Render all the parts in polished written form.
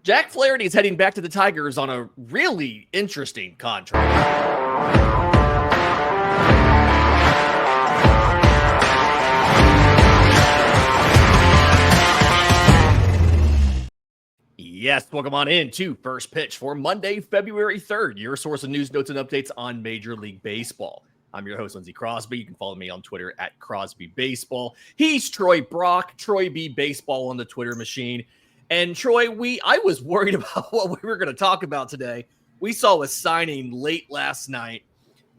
Jack Flaherty is heading back to the Tigers on a really interesting contract. Yes, welcome on in to First Pitch for Monday, February 3rd, your source of news, notes, and updates on Major League Baseball. I'm your host, Lindsay Crosby. You can follow me on Twitter at Crosby Baseball. He's Troy Brock, Troy B Baseball on the Twitter machine. And Troy, I was worried about what we were going to talk about today. We saw a signing late last night.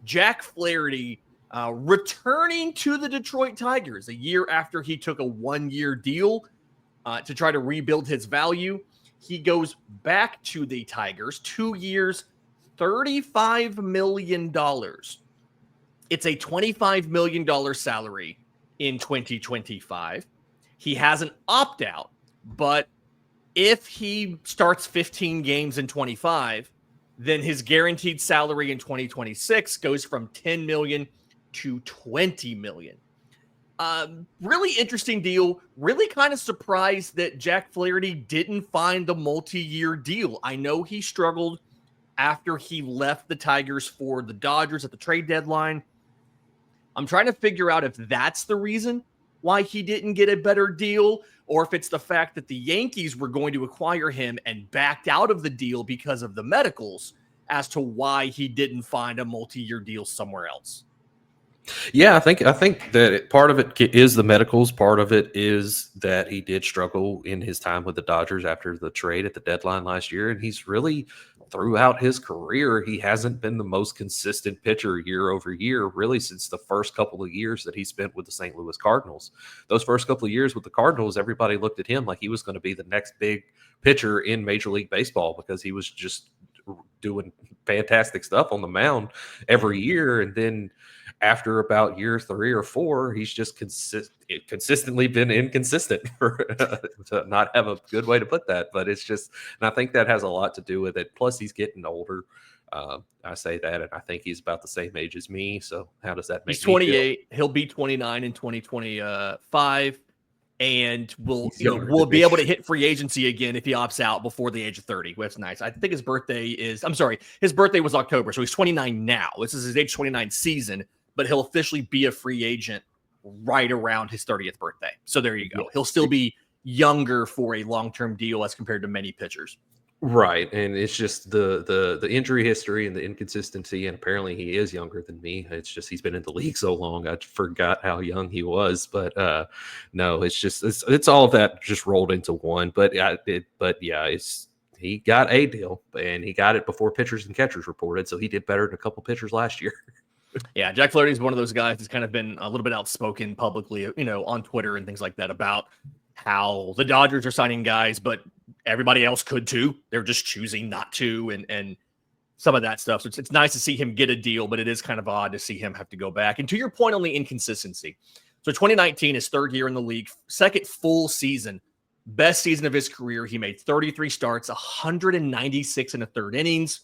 Jack Flaherty returning to the Detroit Tigers a year after he took a one-year deal to try to rebuild his value. He goes back to the Tigers, 2 years, $35 million. It's a $25 million salary in 2025. He has an opt-out, but if he starts 15 games in 25, then his guaranteed salary in 2026 goes from $10 million to $20 million. Really interesting deal. Really kind of surprised that Jack Flaherty didn't find the multi-year deal. I know he struggled after he left the Tigers for the Dodgers at the trade deadline. I'm trying to figure out if that's the reason why he didn't get a better deal, or if it's the fact that the Yankees were going to acquire him and backed out of the deal because of the medicals as to why he didn't find a multi-year deal somewhere else. Yeah, I think that part of it is the medicals. Part of it is that he did struggle in his time with the Dodgers after the trade at the deadline last year. And he's really, throughout his career, he hasn't been the most consistent pitcher year over year, really since the first couple of years that he spent with the St. Louis Cardinals. Those first couple of years with the Cardinals, everybody looked at him like he was going to be the next big pitcher in Major League Baseball because he was just doing fantastic stuff on the mound every year. And then after about year 3 or 4, he's just consistently been inconsistent, to not have a good way to put that. But it's just, and I think that has a lot to do with it. Plus, he's getting older. I say that, and I think he's about the same age as me. So how does that make He's 28. He'll be 29 in 2025. And we'll be able to hit free agency again if he opts out before the age of 30. That's nice. I think his birthday was October, so he's 29 now. This is his age 29 season, but he'll officially be a free agent right around his 30th birthday. So there you go. Yeah. He'll still be younger for a long-term deal as compared to many pitchers. Right, and it's just the injury history and the inconsistency, and apparently he is younger than me. It's just he's been in the league so long, I forgot how young he was. But no, it's all of that just rolled into one. But he got a deal, and he got it before pitchers and catchers reported, so he did better than a couple pitchers last year. Yeah, Jack Flaherty is one of those guys that's kind of been a little bit outspoken publicly, on Twitter and things like that about how the Dodgers are signing guys, but everybody else could too. They're just choosing not to, and some of that stuff. So it's nice to see him get a deal, but it is kind of odd to see him have to go back. And to your point on the inconsistency, so 2019, his third year in the league, second full season, best season of his career. He made 33 starts, 196 in the third innings,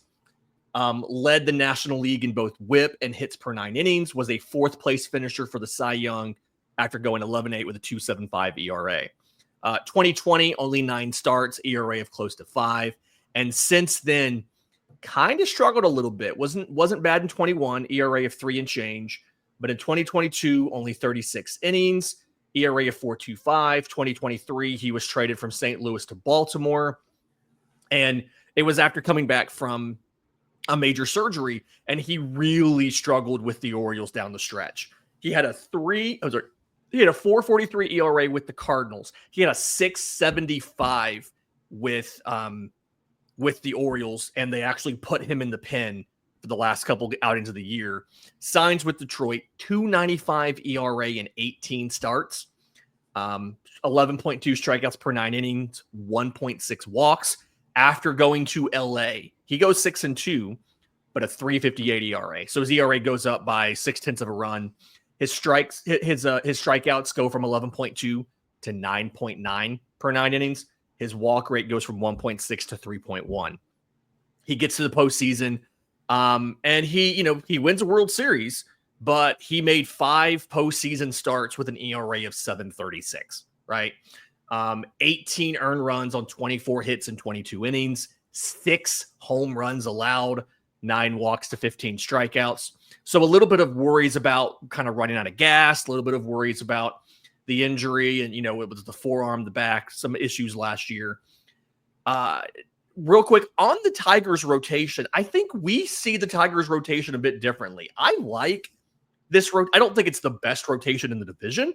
led the National League in both WHIP and hits per 9 innings, was a fourth place finisher for the Cy Young after going 11-8 with a 2.75 ERA. 2020, only 9 starts, ERA of close to 5. And since then, kind of struggled a little bit. Wasn't bad in 21, ERA of 3 and change. But in 2022, only 36 innings, ERA of 4.25. 2023, he was traded from St. Louis to Baltimore. And it was after coming back from a major surgery, and he really struggled with the Orioles down the stretch. He had a 4.43 ERA with the Cardinals. He had a 6.75 with the Orioles, and they actually put him in the pen for the last couple outings of the year. Signs with Detroit, 2.95 ERA in 18 starts, 11.2 strikeouts per 9 innings, 1.6 walks. After going to LA, he goes 6-2, but a 3.58 ERA. So his ERA goes up by 0.6 of a run. His strikeouts go from 11.2 to 9.9 per 9 innings. His walk rate goes from 1.6 to 3.1. He gets to the postseason, and he wins a World Series, but he made 5 postseason starts with an ERA of 7.36. Right. 18 earned runs on 24 hits in 22 innings, 6 home runs allowed, 9 walks to 15 strikeouts. So a little bit of worries about kind of running out of gas, a little bit of worries about the injury, and, it was the forearm, the back, some issues last year. Real quick, on the Tigers rotation, I think we see the Tigers rotation a bit differently. I like this. I don't think it's the best rotation in the division,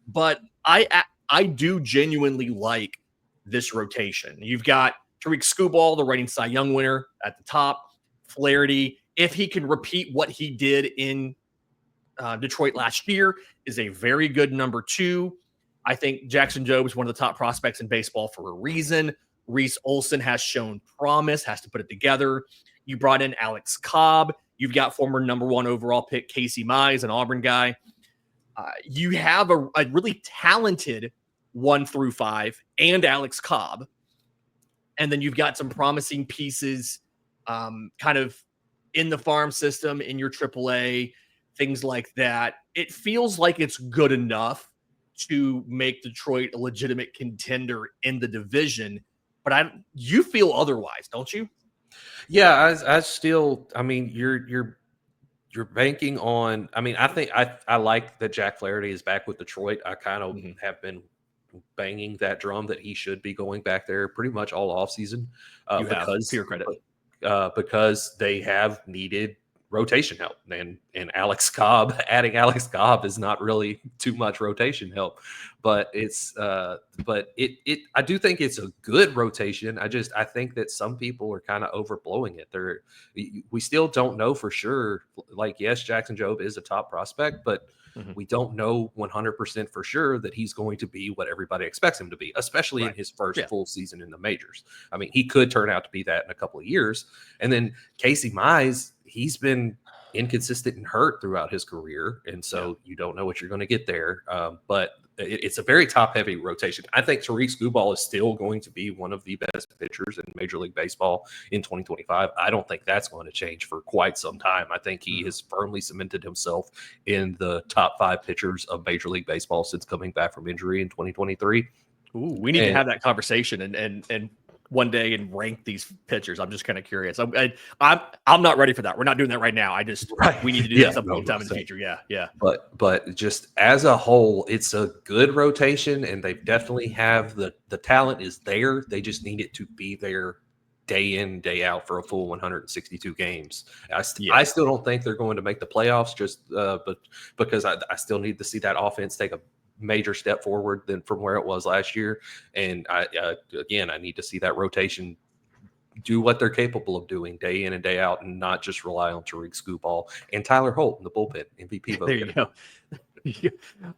but I do genuinely like this rotation. You've got Tariq Skubal, the reigning Cy Young winner, at the top. Flaherty, if he can repeat what he did in Detroit last year, is a very good number 2. I think Jackson Jobe is one of the top prospects in baseball for a reason. Reese Olson has shown promise, has to put it together. You brought in Alex Cobb. You've got former number 1 overall pick Casey Mize, an Auburn guy. You have a really talented 1 through 5 and Alex Cobb. And then you've got some promising pieces kind of in the farm system, in your AAA, things like that. It feels like it's good enough to make Detroit a legitimate contender in the division. But you feel otherwise, don't you? Yeah, I still, I mean, you're banking on, I mean, I think I like that Jack Flaherty is back with Detroit. I kind of have been banging that drum that he should be going back there pretty much all offseason. Because to your credit. Because they have needed rotation help, and Alex Cobb, adding Alex Cobb is not really too much rotation help, but I do think it's a good rotation. I think that some people are kind of overblowing it. We still don't know for sure. Like, yes, Jackson Jobe is a top prospect, but we don't know 100% for sure that he's going to be what everybody expects him to be, especially in his first full season in the majors. I mean, he could turn out to be that in a couple of years. And then Casey Mize, he's been inconsistent and hurt throughout his career, and so you don't know what you're going to get there. But it's a very top-heavy rotation. I think Tariq Skubal is still going to be one of the best pitchers in Major League Baseball in 2025. I don't think that's going to change for quite some time. I think he has firmly cemented himself in the top 5 pitchers of Major League Baseball since coming back from injury in 2023. Ooh, we need to have that conversation and one day and rank these pitchers. I'm just kind of curious. I'm not ready for that. We're not doing that right now. We need to do that some time in the future. Yeah. But just as a whole, it's a good rotation, and they definitely have the talent is there. They just need it to be there day in, day out for a full 162 games. I still don't think they're going to make the playoffs, but because I still need to see that offense take a major step forward than from where it was last year. And I need to see that rotation do what they're capable of doing day in and day out, and not just rely on Tariq Skubal and Tyler Holt in the bullpen MVP vote. There you go.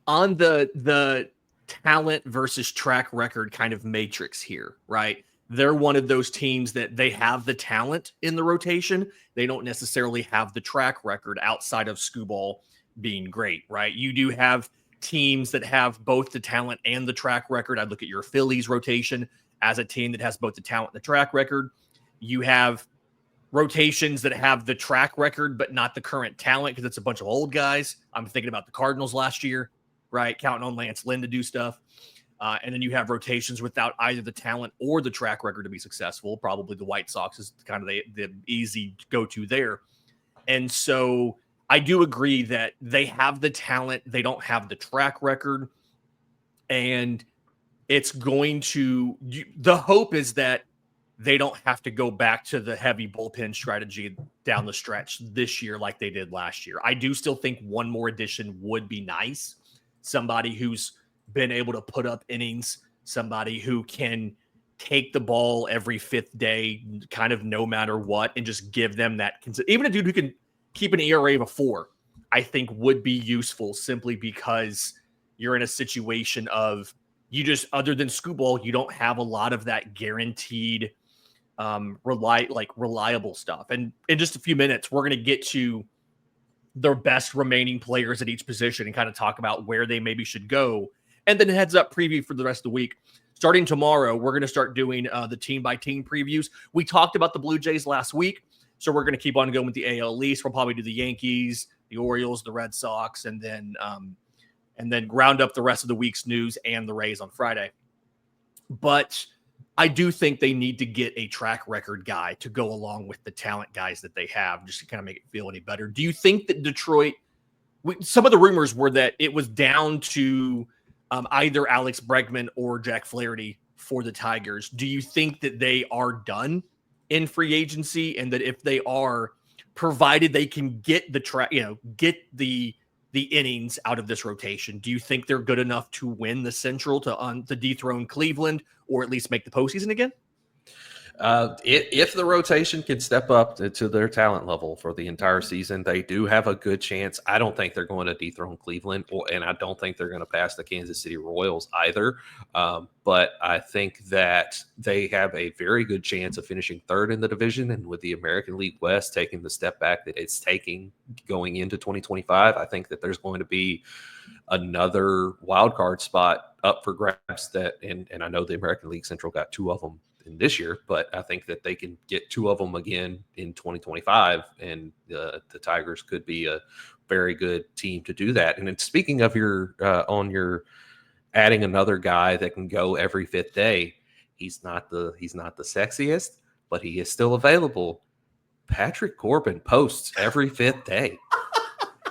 On the talent versus track record kind of matrix here, right? They're one of those teams that they have the talent in the rotation. They don't necessarily have the track record outside of Skubal being great, right? You do have teams that have both the talent and the track record. I'd look at your Phillies rotation as a team that has both the talent and the track record. You have rotations that have the track record but not the current talent because it's a bunch of old guys. I'm thinking about the Cardinals last year, right? Counting on Lance Lynn to do stuff. And then you have rotations without either the talent or the track record to be successful. Probably the White Sox is kind of the easy go-to there. And so I do agree that they have the talent. They don't have the track record. And it's going to, the hope is that they don't have to go back to the heavy bullpen strategy down the stretch this year like they did last year. I do still think one more addition would be nice. Somebody who's been able to put up innings, somebody who can take the ball every 5th day, kind of no matter what, and just give them that. Even a dude who can keep an ERA of a 4, I think would be useful, simply because you're in a situation of other than Skubal, you don't have a lot of that guaranteed reliable stuff. And in just a few minutes, we're going to get to their best remaining players at each position and kind of talk about where they maybe should go. And then heads up preview for the rest of the week. Starting tomorrow, we're going to start doing the team-by-team previews. We talked about the Blue Jays last week, so we're going to keep on going with the AL East. We'll probably do the Yankees, the Orioles, the Red Sox, and then and then round up the rest of the week's news and the Rays on Friday. But I do think they need to get a track record guy to go along with the talent guys that they have, just to kind of make it feel any better. Do you think that Detroit, some of the rumors were that it was down to either Alex Bregman or Jack Flaherty for the Tigers. Do you think that they are done in free agency, and that if they are, provided they can get the innings out of this rotation, do you think they're good enough to win the Central to dethrone Cleveland, or at least make the postseason again? If the rotation can step up to their talent level for the entire season, they do have a good chance. I don't think they're going to dethrone Cleveland, and I don't think they're going to pass the Kansas City Royals either. But I think that they have a very good chance of finishing third in the division. And with the American League West taking the step back that it's taking going into 2025, I think that there's going to be another wild card spot up for grabs. And I know the American League Central got 2 of them in this year, but I think that they can get 2 of them again in 2025, and the Tigers could be a very good team to do that. And then speaking of your adding another guy that can go every 5th day, he's not the sexiest, but he is still available. Patrick Corbin posts every 5th day.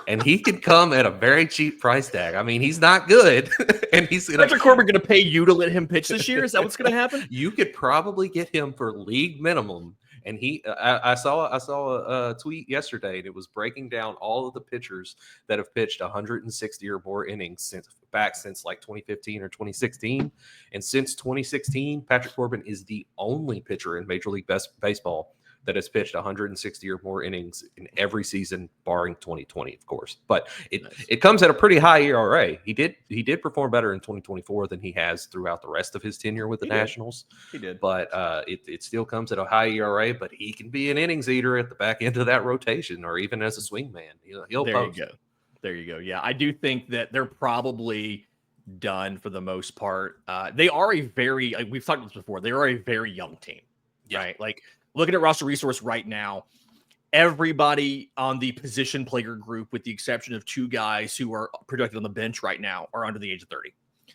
And he could come at a very cheap price tag. I mean, he's not good. And Patrick Corbin going to pay you to let him pitch this year? Is that what's going to happen? You could probably get him for league minimum. And I saw a tweet yesterday, and it was breaking down all of the pitchers that have pitched 160 or more innings since like 2015 or 2016. And since 2016, Patrick Corbin is the only pitcher in Major League Baseball that has pitched 160 or more innings in every season, barring 2020, of course. But it comes at a pretty high ERA. He did perform better in 2024 than he has throughout the rest of his tenure with the Nationals. He did. But it still comes at a high ERA, but he can be an innings eater at the back end of that rotation, or even as a swing man. He'll post. There you go. Yeah, I do think that they're probably done for the most part. They are we've talked about this before, they are a very young team, right? Like, looking at roster resource right now, everybody on the position player group, with the exception of 2 guys who are projected on the bench right now, are under the age of 30.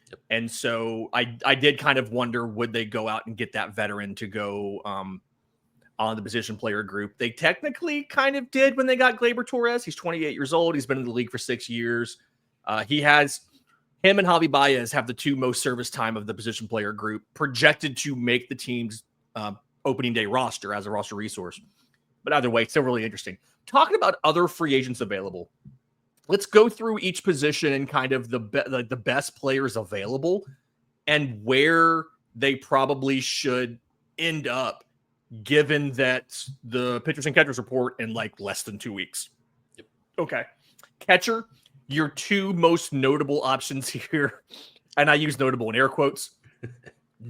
Yep. And so I did kind of wonder, would they go out and get that veteran to go on the position player group? They technically kind of did when they got Gleyber Torres. He's 28 years old. He's been in the league for 6 years. Him and Javi Baez have the 2 most service time of the position player group, projected to make the team's opening day roster as a roster resource. But either way, it's still really interesting. Talking about other free agents available, let's go through each position and kind of the best players available and where they probably should end up, given that the pitchers and catchers report in like less than 2 weeks. Yep. Okay. Catcher, your 2 most notable options here, and I use notable in air quotes,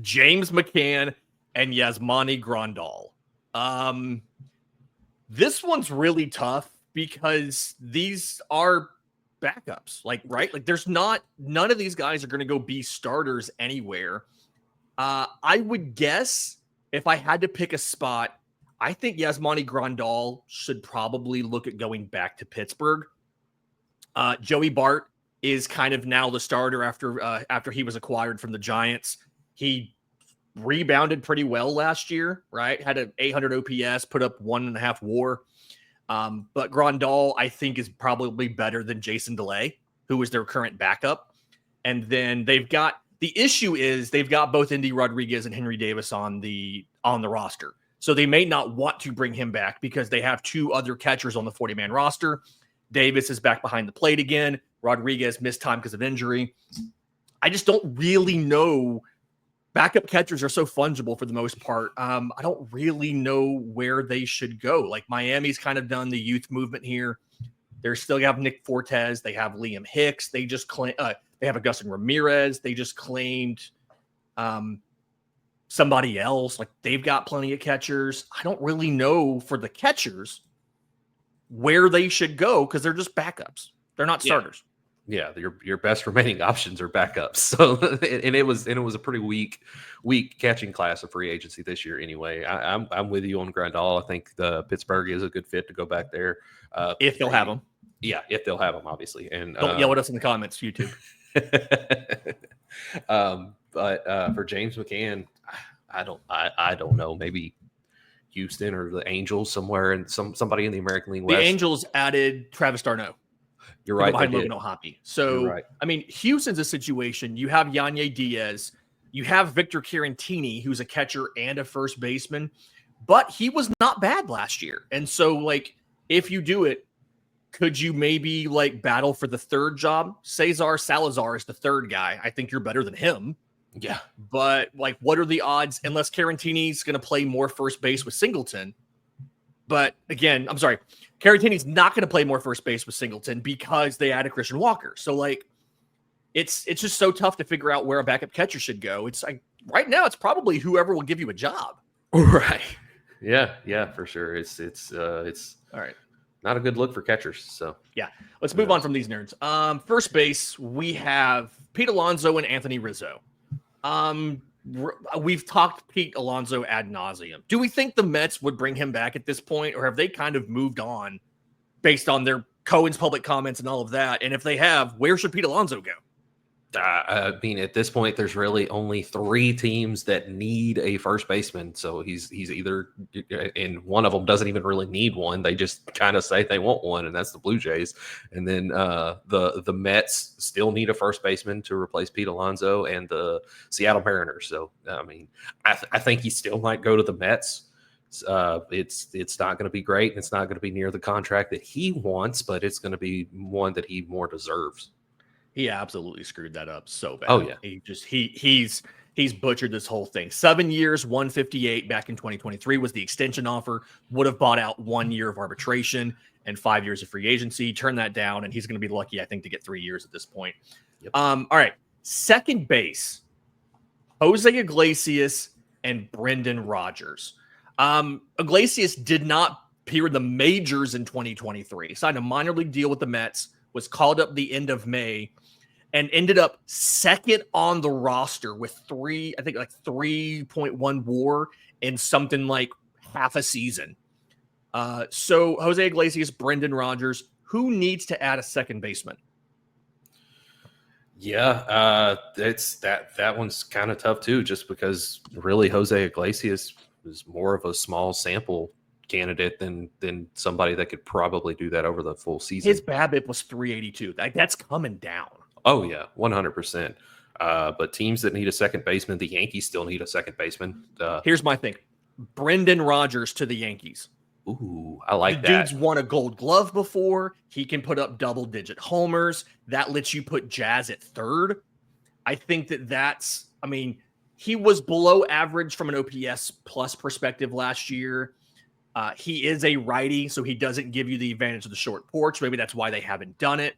James McCann and Yasmani Grandal. This one's really tough because these are backups, right? Like, none of these guys are going to go be starters anywhere. I would guess, if I had to pick a spot, I think Yasmani Grandal should probably look at going back to Pittsburgh. Joey Bart is kind of now the starter after he was acquired from the Giants. He rebounded pretty well last year, right? Had an 800 OPS, put up 1.5 WAR. But Grandal, I think, is probably better than Jason DeLay, who is their current backup. And then the issue is they've got both Indy Rodriguez and Henry Davis on the roster. So they may not want to bring him back because they have 2 other catchers on the 40-man roster. Davis is back behind the plate again. Rodriguez missed time because of injury. I just don't really know. Backup catchers are so fungible for the most part. I don't really know where they should go. Like, Miami's kind of done the youth movement here. They're still have Nick Fortes. They have Liam Hicks. They just claim they have Agustin Ramirez. They just claimed somebody else. Like, they've got plenty of catchers. I don't really know for the catchers where they should go because they're just backups. They're not starters. Yeah, your best remaining options are backups. So, and it was a pretty weak catching class of free agency this year. Anyway, I'm with you on Grandal. I think the Pittsburgh is a good fit to go back there if they'll have him. Yeah, if they'll have him, obviously. And Don't yell at us in the comments, YouTube. But for James McCann, I don't know. Maybe Houston or the Angels somewhere, and somebody in the American League West. The Angels added Travis d'Arnaud. You're right. Behind Logan O'Hoppe. So, right. I mean, Houston's a situation. You have Yanye Diaz. You have Victor Caratini, who's a catcher and a first baseman. But he was not bad last year. And so, like, if you do it, could you maybe, like, battle for the third job? Cesar Salazar is the third guy. I think you're better than him. Yeah. But, like, what are the odds? Unless Caratini's going to play more first base with Singleton. But, again, I'm sorry. Caratini's not going to play more first base with Singleton because they added Christian Walker. So, like, it's just so tough to figure out where a backup catcher should go. It's like right now, it's probably whoever will give you a job. Right. Yeah, for sure. It's all right. Not a good look for catchers. So yeah, let's move on from these nerds. First base, we have Pete Alonso and Anthony Rizzo. We've talked Pete Alonso ad nauseum. Do we think the Mets would bring him back at this point, or have they kind of moved on based on their Cohen's public comments and all of that? And if they have, where should Pete Alonso go? I mean, at this point, there's really only 3 teams that need a first baseman. So he's either, and one of them doesn't even really need one. They just kind of say they want one, and that's the Blue Jays. And then the Mets still need a first baseman to replace Pete Alonso, and the Seattle Mariners. So I mean, I think he still might go to the Mets. It's not going to be great, and it's not going to be near the contract that he wants, but it's going to be one that he more deserves. He absolutely screwed that up so bad. Oh yeah. He's butchered this whole thing. 7 years, 158 back in 2023 was the extension offer. Would have bought out 1 year of arbitration and 5 years of free agency. Turned that down, and he's going to be lucky, I think, to get 3 years at this point. Yep. All right. Second base, Jose Iglesias and Brendan Rodgers. Iglesias did not appear in the majors in 2023. Signed a minor league deal with the Mets, was called up the end of May, and ended up second on the roster with 3.1 WAR in something like half a season. So Jose Iglesias, Brendan Rodgers, who needs to add a second baseman? Yeah, it's that one's kind of tough too, just because really Jose Iglesias is more of a small sample candidate than somebody that could probably do that over the full season. His BABIP was 382. That's coming down. Oh yeah, 100%. But teams that need a second baseman, the Yankees still need a second baseman. Here's my thing: Brendan Rodgers to the Yankees. Ooh, I like the that. Dude's won a Gold Glove before. He can put up double-digit homers. That lets you put Jazz at third. I think that's. I mean, he was below average from an OPS plus perspective last year. He is a righty, so he doesn't give you the advantage of the short porch. Maybe that's why they haven't done it.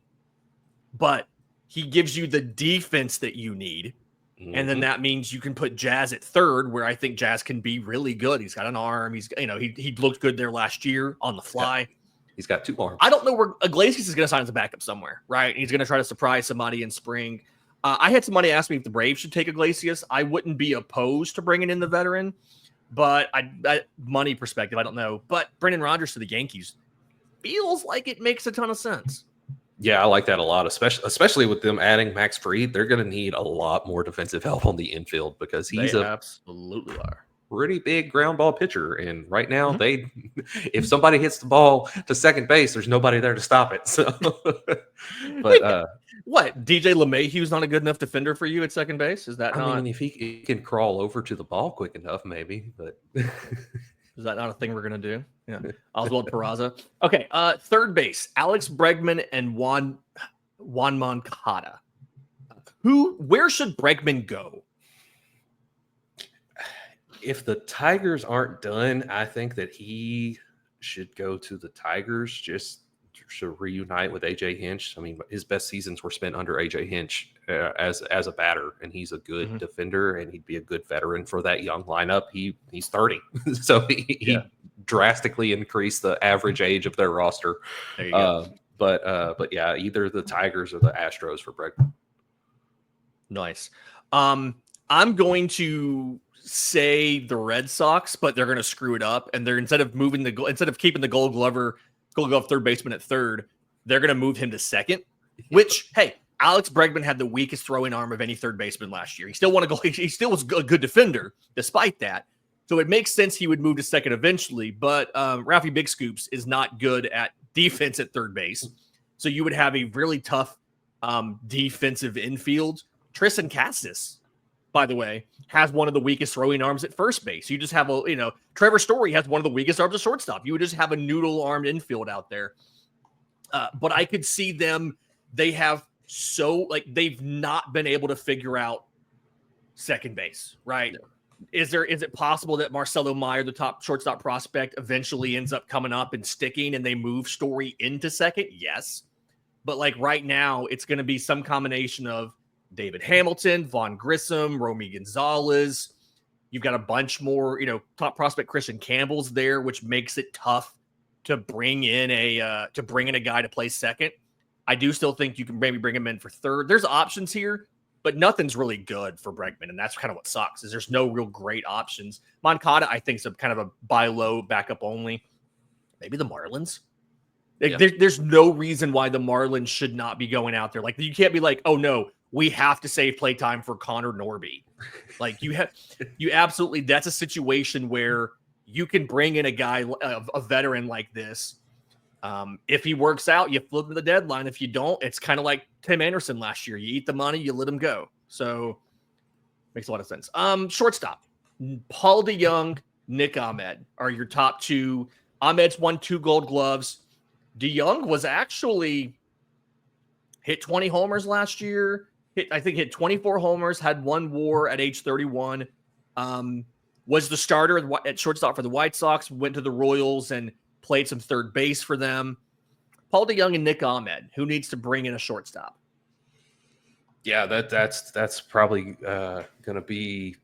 But he gives you the defense that you need. Mm-hmm. And then that means you can put Jazz at third, where I think Jazz can be really good. He's got an arm. He looked good there last year on the fly. He's got 2 arms. I don't know where Iglesias is going to sign as a backup somewhere, right? He's going to try to surprise somebody in spring. I had somebody ask me if the Braves should take Iglesias. I wouldn't be opposed to bringing in the veteran. But money perspective, I don't know. But Brendan Rodgers to the Yankees feels like it makes a ton of sense. Yeah, I like that a lot, especially with them adding Max Fried. They're going to need a lot more defensive help on the infield because he's absolutely are pretty big ground ball pitcher. And right now, if somebody hits the ball to second base, there's nobody there to stop it. So, but what? DJ LeMahieu's not a good enough defender for you at second base? Is that I mean, if he can crawl over to the ball quick enough, maybe. But is that not a thing we're gonna do? Yeah, Oswald Peraza. Okay, third base: Alex Bregman and Juan Moncada. Where should Bregman go? If the Tigers aren't done, I think that he should go to the Tigers just to reunite with AJ Hinch. I mean, his best seasons were spent under AJ Hinch as a batter, and he's a good defender, and he'd be a good veteran for that young lineup. He's 30, so he drastically increased the average age of their roster. There you go. But yeah, either the Tigers or the Astros for Bregman. Nice. I'm going to say the Red Sox, but they're going to screw it up, and they're instead of keeping the Gold Glove third baseman at third, they're going to move him to second, which, hey, Alex Bregman had the weakest throwing arm of any third baseman last year. He still won a goal. He still was a good defender despite that. So it makes sense he would move to second eventually, but Ralphie Big Scoops is not good at defense at third base. So you would have a really tough defensive infield. Tristan Cassis, by the way, has one of the weakest throwing arms at first base. You just have Trevor Story has one of the weakest arms at shortstop. You would just have a noodle-armed infield out there. But I could see them, they've not been able to figure out second base, right? No. Is it possible that Marcelo Meyer, the top shortstop prospect, eventually ends up coming up and sticking and they move Story into second? Yes. But like right now, it's going to be some combination of David Hamilton, Vaughn Grissom, Romy Gonzalez. You've got a bunch more, top prospect Christian Campbell's there, which makes it tough to bring in a guy to play second. I do still think you can maybe bring him in for third. There's options here, but nothing's really good for Bregman, and that's kind of what sucks is there's no real great options. Moncada, I think, is kind of a buy low, backup only. Maybe the Marlins. There's no reason why the Marlins should not be going out there. Like, you can't be like, oh no, we have to save play time for Connor Norby. Like you absolutely, that's a situation where you can bring in a guy, a veteran like this. If he works out, you flip the deadline. If you don't, it's kind of like Tim Anderson last year. You eat the money, you let him go. So makes a lot of sense. Shortstop, Paul DeJong, Nick Ahmed are your top two. Ahmed's won 2 Gold Gloves. DeJong was actually hit 20 homers last year. Hit 24 homers, had 1 WAR at age 31. Was the starter at shortstop for the White Sox, went to the Royals and played some third base for them. Paul DeJong and Nick Ahmed, who needs to bring in a shortstop? Yeah, that's probably going to be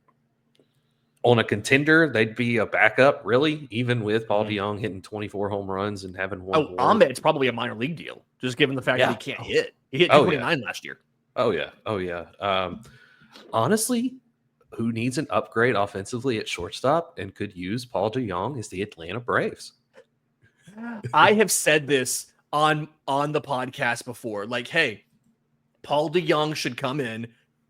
on a contender. They'd be a backup, really, even with Paul DeJong hitting 24 home runs and having 1 WAR. Ahmed's probably a minor league deal, just given the fact that he can't hit. He hit 229 last year. Oh, yeah. Honestly, who needs an upgrade offensively at shortstop and could use Paul DeJong is the Atlanta Braves. I have said this on the podcast before. Like, hey, Paul DeJong should come in.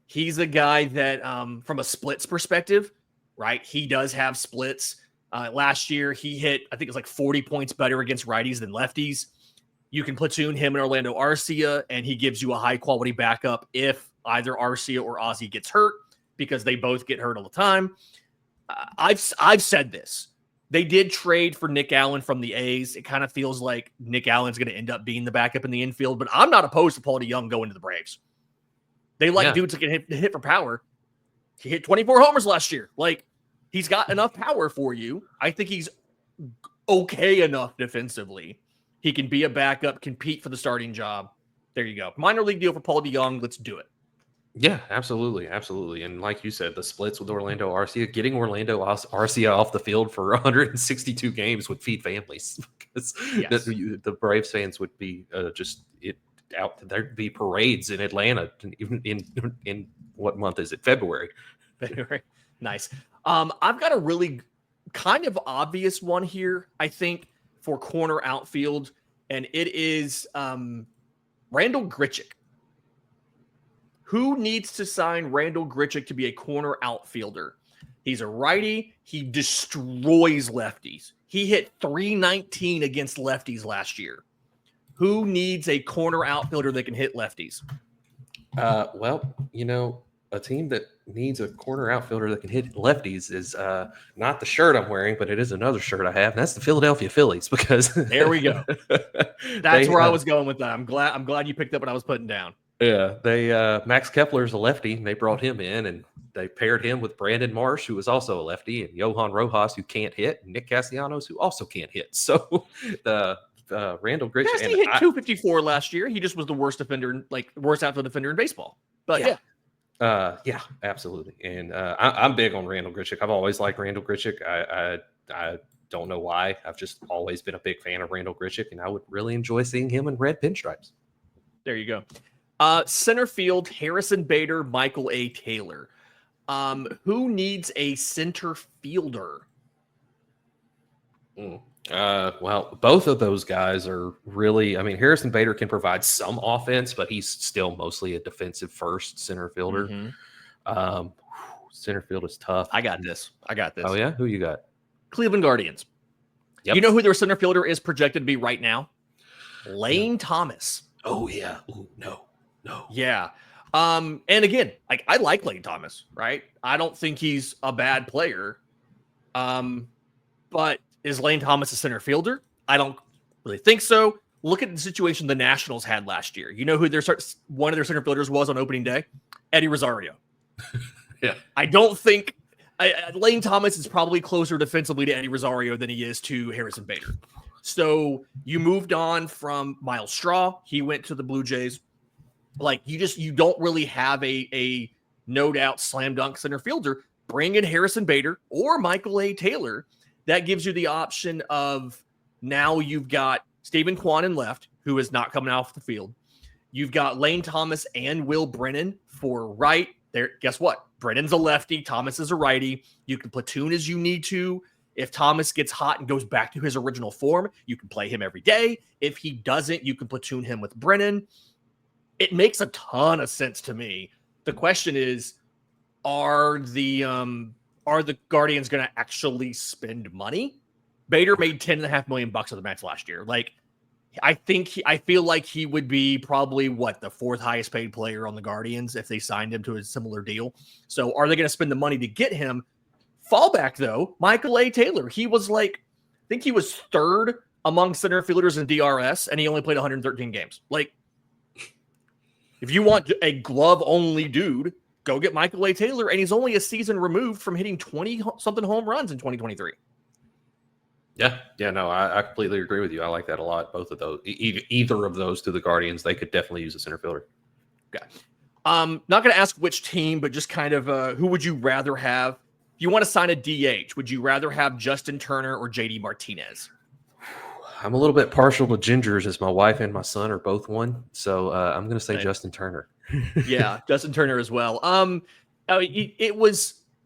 He's a guy that, from a splits perspective, right, he does have splits. Last year, he hit, I think it's like 40 points better against righties than lefties. You can platoon him and Orlando Arcia, and he gives you a high-quality backup if either Arcia or Ozzie gets hurt, because they both get hurt all the time. I've said this. They did trade for Nick Allen from the A's. It kind of feels like Nick Allen's going to end up being the backup in the infield, but I'm not opposed to Paul DeJong going to the Braves. They like dudes that can hit for power. He hit 24 homers last year. Like, he's got enough power for you. I think he's okay enough defensively. He can be a backup, compete for the starting job. There you go. Minor league deal for Paul DeJong. Let's do it. Yeah, absolutely. And like you said, the splits with Orlando Arcia, getting Orlando Arcia off the field for 162 games would feed families, because the Braves fans would be out. There'd be parades in Atlanta, even in what month is it? February. Nice. I've got a really kind of obvious one here, I think, for corner outfield, and it is Randall Grichuk. Who needs to sign Randall Grichuk to be a corner outfielder? He's a righty. He destroys lefties. He hit 319 against lefties last year. Who needs a corner outfielder that can hit lefties? Well, a team that needs a corner outfielder that can hit lefties is not the shirt I'm wearing, but it is another shirt I have, and that's the Philadelphia Phillies. Because there we go. That's where I was going with that. I'm glad you picked up what I was putting down. Yeah, they Max Kepler's a lefty, and they brought him in, and they paired him with Brandon Marsh, who is also a lefty, and Johan Rojas, who can't hit, and Nick Castellanos, who also can't hit. So the Randall Grichuk, he hit 254 last year. He just was the worst outfield defender in baseball. But yeah, absolutely. And I'm big on Randall Grichuk. I've always liked Randall Grichuk. I don't know why. I've just always been a big fan of Randall Grichuk, and I would really enjoy seeing him in red pinstripes. There you go. Center field, Harrison Bader, Michael A. Taylor. Who needs a center fielder? Well, both of those guys are really, I mean, Harrison Bader can provide some offense, but he's still mostly a defensive first center fielder. Um, Center field is tough. I got this. Oh, yeah? Who you got? Cleveland Guardians. Yep. You know who their center fielder is projected to be right now? Lane Thomas. Oh, yeah. Ooh, no. Yeah. And again, like I like Lane Thomas, right? I don't think he's a bad player. But is Lane Thomas a center fielder? I don't really think so. Look at the situation the Nationals had last year. You know who one of their center fielders was on opening day? Eddie Rosario. Yeah. I don't think Lane Thomas is probably closer defensively to Eddie Rosario than he is to Harrison Bader. So you moved on from Miles Straw. He went to the Blue Jays. Like you don't really have a no doubt slam dunk center fielder. Bring in Harrison Bader or Michael A. Taylor. That gives you the option of now you've got Stephen Kwan in left, who is not coming off the field. You've got Lane Thomas and Will Brennan for right. There, guess what? Brennan's a lefty. Thomas is a righty. You can platoon as you need to. If Thomas gets hot and goes back to his original form, you can play him every day. If he doesn't, you can platoon him with Brennan. It makes a ton of sense to me. The question is, are the Guardians going to actually spend money? Bader made $10.5 million of the match last year. Like, I feel like he would be probably the fourth highest paid player on the Guardians if they signed him to a similar deal. So are they going to spend the money to get him? Fallback though, Michael A. Taylor. He was I think he was third among center fielders in DRS, and he only played 113 games. Like, if you want a glove only dude, go get Michael A. Taylor, and he's only a season removed from hitting 20-something home runs in 2023. Yeah, no, I completely agree with you. I like that a lot. Both of those, either of those to the Guardians, they could definitely use a center fielder. Okay. Not going to ask which team, but just kind of who would you rather have? If you want to sign a DH, would you rather have Justin Turner or JD Martinez? I'm a little bit partial to Gingers, as my wife and my son are both one. So I'm going to say Justin Turner. Yeah, Justin Turner as well.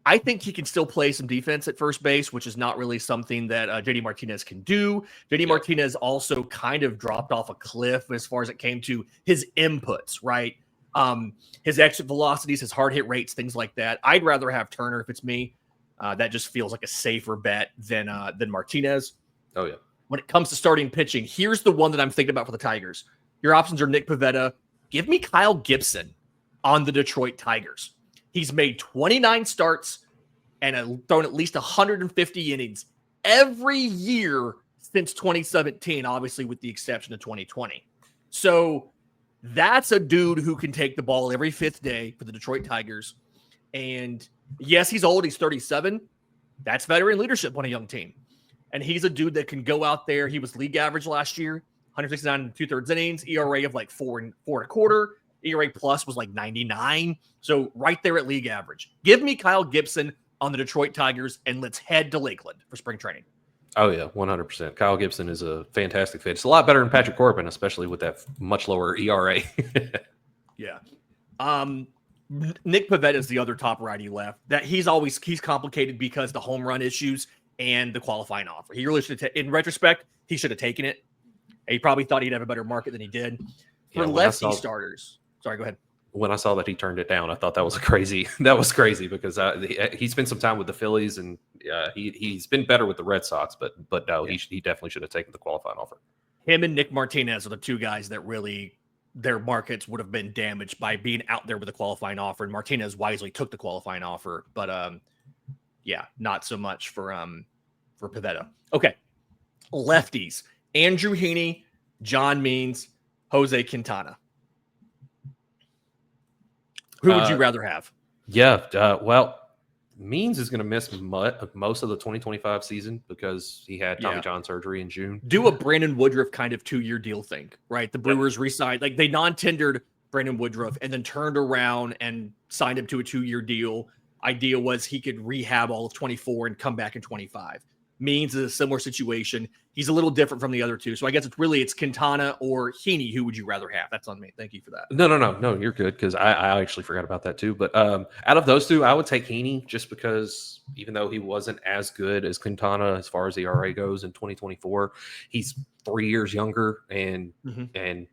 I think he can still play some defense at first base, which is not really something that JD Martinez can do. JD Martinez also kind of dropped off a cliff as far as it came to his inputs, right? His exit velocities, his hard hit rates, things like that. I'd rather have Turner if it's me. That just feels like a safer bet than Martinez. Oh, yeah. When it comes to starting pitching, here's the one that I'm thinking about for the Tigers. Your options are Nick Pivetta. Give me Kyle Gibson on the Detroit Tigers. He's made 29 starts and thrown at least 150 innings every year since 2017, obviously with the exception of 2020. So that's a dude who can take the ball every fifth day for the Detroit Tigers. And yes, he's old. He's 37. That's veteran leadership on a young team. And he's a dude that can go out there. He was league average last year, 169 and 2/3 innings, ERA of 4.25. ERA plus was 99. So right there at league average. Give me Kyle Gibson on the Detroit Tigers, and let's head to Lakeland for spring training. Oh, yeah, 100%. Kyle Gibson is a fantastic fit. It's a lot better than Patrick Corbin, especially with that much lower ERA. Yeah. Nick Pivetta is the other top righty left. That he's complicated because the home run issues and the qualifying offer. He really should have, in retrospect, he should have taken it. He probably thought he'd have a better market than he did. For lefty starters. Sorry, go ahead. When I saw that he turned it down, I thought that was crazy because he spent some time with the Phillies and he's been better with the Red Sox, but no, yeah. he definitely should have taken the qualifying offer. Him and Nick Martinez are the two guys that really their markets would have been damaged by being out there with a qualifying offer. And Martinez wisely took the qualifying offer, but not so much for Pivetta. Okay, lefties: Andrew Heaney, John Means, Jose Quintana. Who would you rather have? Well, Means is going to miss most of the 2025 season because he had Tommy John surgery in June. Do a Brandon Woodruff kind of 2-year deal thing, right? The Brewers re-signed, they non-tendered Brandon Woodruff and then turned around and signed him to a 2-year deal. Idea was he could rehab all of 24 and come back in 25. Means is a similar situation. He's a little different from the other two. So I guess it's Quintana or Heaney. Who would you rather have? That's on me. Thank you for that. No, you're good, because I actually forgot about that too. But out of those two, I would take Heaney, just because even though he wasn't as good as Quintana as far as the ERA goes in 2024, he's 3 years younger, and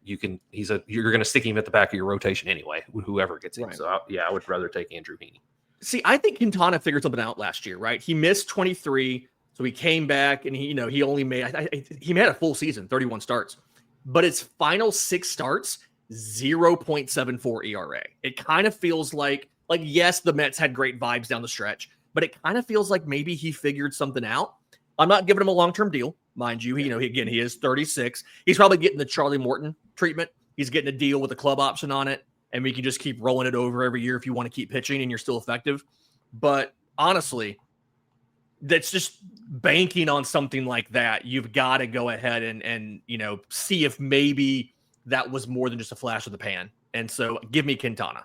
you're going to stick him at the back of your rotation anyway, whoever gets him. Right. So I would rather take Andrew Heaney. See, I think Quintana figured something out last year, right? He missed 23. So he came back, and he only made he made a full season, 31 starts, but his final 6 starts, 0.74 ERA. It kind of feels like yes, the Mets had great vibes down the stretch, but it kind of feels like maybe he figured something out. I'm not giving him a long-term deal, mind you. He is 36. He's probably getting the Charlie Morton treatment. He's getting a deal with a club option on it, and we can just keep rolling it over every year if you want to keep pitching and you're still effective. But honestly, that's just banking on something like that. You've got to go ahead and see if maybe that was more than just a flash of the pan. And so give me Quintana.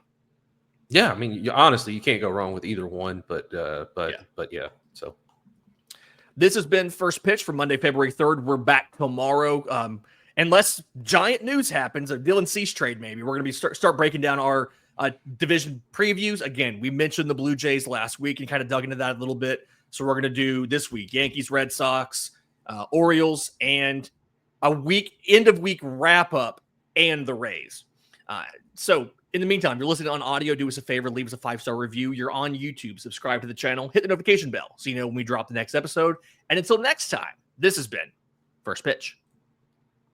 Yeah, I mean, honestly, you can't go wrong with either one. But yeah. So this has been First Pitch for Monday, February 3rd. We're back tomorrow. Unless giant news happens, a Dylan Cease trade, maybe we're going to be start breaking down our division previews. Again, we mentioned the Blue Jays last week and kind of dug into that a little bit. So we're going to do this week, Yankees, Red Sox, Orioles, and a end of week wrap up and the Rays. So in the meantime, you're listening on audio, do us a favor, leave us a 5-star review. You're on YouTube, subscribe to the channel, hit the notification bell so you know when we drop the next episode. And until next time, this has been First Pitch.